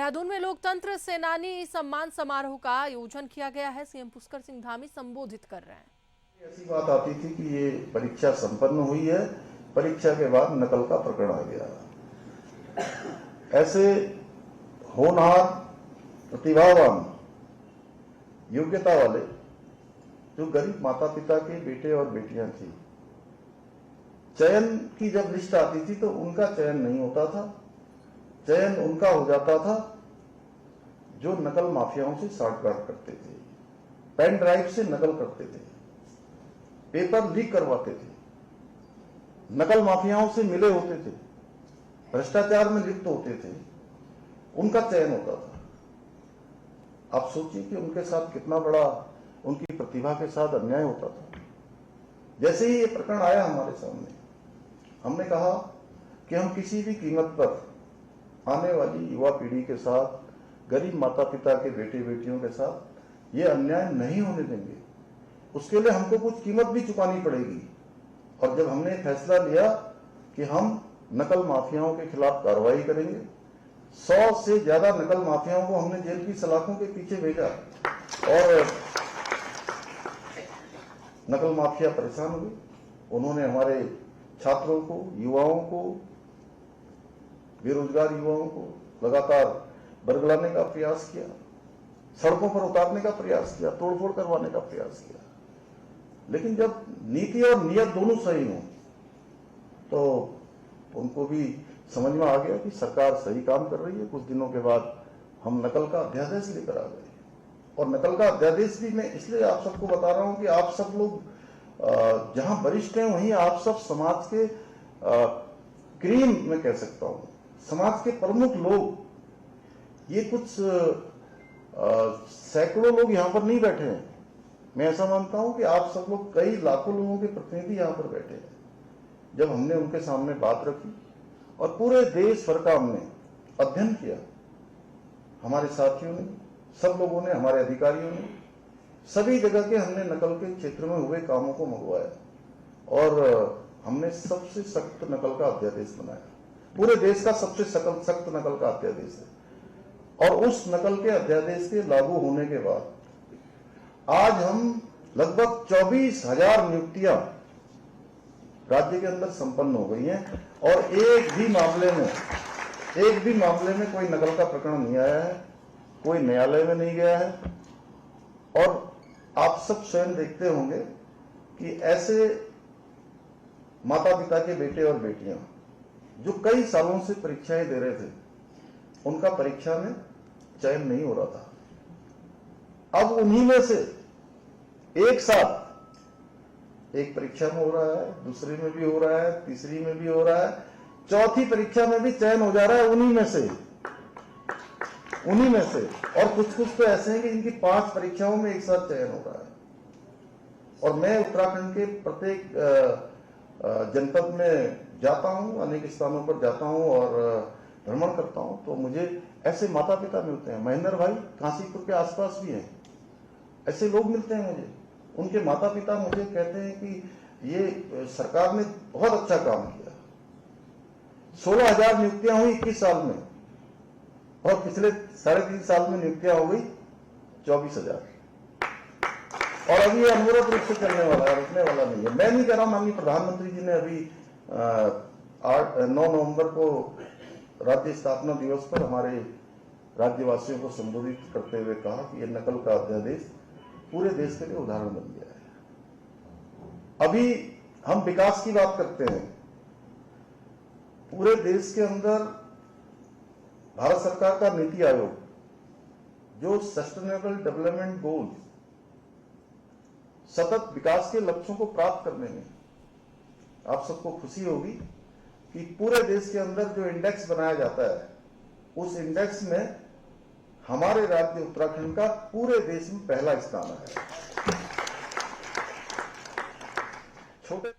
देहरादून में लोकतंत्र सेनानी सम्मान समारोह का आयोजन किया गया है। सीएम पुष्कर सिंह धामी संबोधित कर रहे हैं। ऐसी बात आती थी कि ये परीक्षा संपन्न हुई है, परीक्षा के बाद नकल का प्रकरण आ गया। ऐसे होनहार, प्रतिभावान, योग्यता वाले जो गरीब माता पिता के बेटे और बेटियां थी, चयन की जब लिस्ट आती थी तो उनका चयन नहीं होता था। चयन उनका हो जाता था जो नकल माफियाओं से साठगांठ करते थे, पेन ड्राइव से नकल करते थे, पेपर लीक करवाते थे, नकल माफियाओं से मिले होते थे, भ्रष्टाचार में लिप्त होते थे, उनका चयन होता था। आप सोचिए कि उनके साथ कितना बड़ा, उनकी प्रतिभा के साथ अन्याय होता था। जैसे ही ये प्रकरण आया हमारे सामने, हमने कहा कि हम किसी भी कीमत पर आने वाली युवा पीढ़ी के साथ, गरीब माता पिता के बेटे बेटियों के साथ ये अन्याय नहीं होने देंगे। उसके लिए हमको कुछ कीमत भी चुकानी पड़ेगी। और जब हमने फैसला लिया कि हम नकल माफियाओं के खिलाफ कार्रवाई करेंगे, 100 से ज्यादा नकल माफियाओं को हमने जेल की सलाखों के पीछे भेजा और नकल माफिया परेशान हुए। उन्होंने हमारे छात्रों को, युवाओं को, बेरोजगार युवाओं को लगातार बरगलाने का प्रयास किया, सड़कों पर उतारने का प्रयास किया, तोड़फोड़ करवाने का प्रयास किया। लेकिन जब नीति और नियत दोनों सही हों तो उनको भी समझ में आ गया कि सरकार सही काम कर रही है। कुछ दिनों के बाद हम नकल का अध्यादेश लेकर आ गए। और नकल का अध्यादेश भी मैं इसलिए आप सबको बता रहा हूं कि आप सब लोग जहां वरिष्ठ हैं वहीं आप सब समाज के क्रीम मैं कह सकता हूं, समाज के प्रमुख लोग, ये कुछ सैकड़ों लोग यहां पर नहीं बैठे हैं। मैं ऐसा मानता हूं कि आप सब लोग, कई लाखों लोगों के प्रतिनिधि यहां पर बैठे हैं। जब हमने उनके सामने बात रखी और पूरे देश भर का हमने अध्ययन किया, हमारे साथियों ने, सब लोगों ने, हमारे अधिकारियों ने, सभी जगह के हमने नकल के क्षेत्र में हुए कामों को मंगवाया और हमने सबसे सख्त नकल का अध्यादेश बनाया। पूरे देश का सबसे सख्त नकल का अध्यादेश है। और उस नकल के अध्यादेश के लागू होने के बाद आज हम लगभग 24,000 नियुक्तियां राज्य के अंदर संपन्न हो गई हैं और एक भी मामले में कोई नकल का प्रकरण नहीं आया है, कोई न्यायालय में नहीं गया है। और आप सब स्वयं देखते होंगे कि ऐसे माता पिता के बेटे और बेटियां जो कई सालों से परीक्षाएं दे रहे थे, उनका परीक्षा में चयन नहीं हो रहा था। अब उन्हीं में से एक साथ एक परीक्षा में हो रहा है, दूसरी में भी हो रहा है, तीसरी में भी हो रहा है, चौथी परीक्षा में भी चयन हो जा रहा है उन्हीं में से। और कुछ तो ऐसे हैं कि इनकी 5 परीक्षाओं में एक साथ चयन हो रहा है। और मैं उत्तराखंड के प्रत्येक जनपद में जाता हूं, अनेक स्थानों पर जाता हूं और भ्रमण करता हूं, तो मुझे ऐसे माता पिता मिलते हैं। महेंद्र भाई काशीपुर के आसपास भी हैं, ऐसे लोग मिलते हैं मुझे। उनके माता पिता मुझे कहते हैं कि ये सरकार ने बहुत अच्छा काम किया। 16,000 नियुक्तियां हुई 21 साल में और पिछले 3.5 साल में नियुक्तियां हो गई 24,000। और अभी ये अनवरत रूप से चलने वाला है, रुकने वाला नहीं है। मैं नहीं कह रहा, माननीय प्रधानमंत्री जी ने अभी 9 नवंबर को राज्य स्थापना दिवस पर हमारे राज्यवासियों को संबोधित करते हुए कहा कि ये नकल का अध्यादेश पूरे देश के लिए उदाहरण बन गया है। अभी हम विकास की बात करते हैं। पूरे देश के अंदर भारत सरकार का नीति आयोग जो सस्टेनेबल डेवलपमेंट गोल्स, सतत विकास के लक्ष्यों को प्राप्त करने में, आप सबको खुशी होगी कि पूरे देश के अंदर जो इंडेक्स बनाया जाता है, उस इंडेक्स में हमारे राज्य उत्तराखंड का पूरे देश में पहला स्थान है। छोटे